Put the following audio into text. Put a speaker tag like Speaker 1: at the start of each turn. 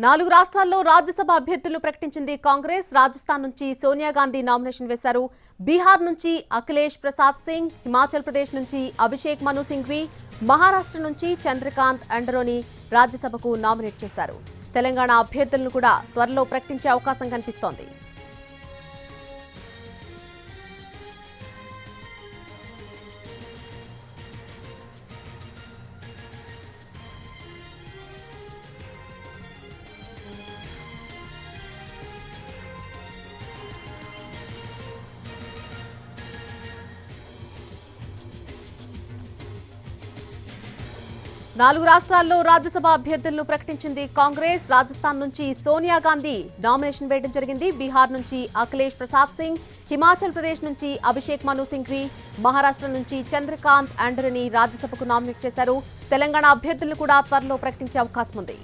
Speaker 1: 4 రాష్ట్రాల్లో రాజ్యసభ అభ్యర్థులు ప్రకటించింది కాంగ్రెస్. రాజస్థాన్ నుంచి సోనియా గాంధీ నామినేషన్ వేశారు. బీహార్ నుంచి అఖిలేష్ ప్రసాద్ సింగ్, హిమాచల్ ప్రదేశ్ నుంచి అభిషేక్ మను సింఘ్వి, మహారాష్ట్ర నుంచి చంద్రకాంత్ అండరోని రాజ్యసభకు నామినేట్ చేశారు. తెలంగాణ అభ్యర్థులను కూడా త్వరలో ప్రకటించే అవకాశం కనిపిస్తోంది. నాలుగు రాష్ట్రాల్లో రాజ్యసభ అభ్యర్థులను ప్రకటించింది కాంగ్రెస్. రాజస్థాన్ నుంచి సోనియా గాంధీ నామినేషన్ వేయడం జరిగింది. బీహార్ నుంచి అఖిలేష్ ప్రసాద్ సింగ్, హిమాచల్ ప్రదేశ్ నుంచి అభిషేక్ మను సింఘ్వి, మహారాష్ట్ర నుంచి చంద్రకాంత్ అండరోని రాజ్యసభకు నామినేట్ చేశారు. తెలంగాణ అభ్యర్థులను కూడా త్వరలో ప్రకటించే అవకాశం ఉంది.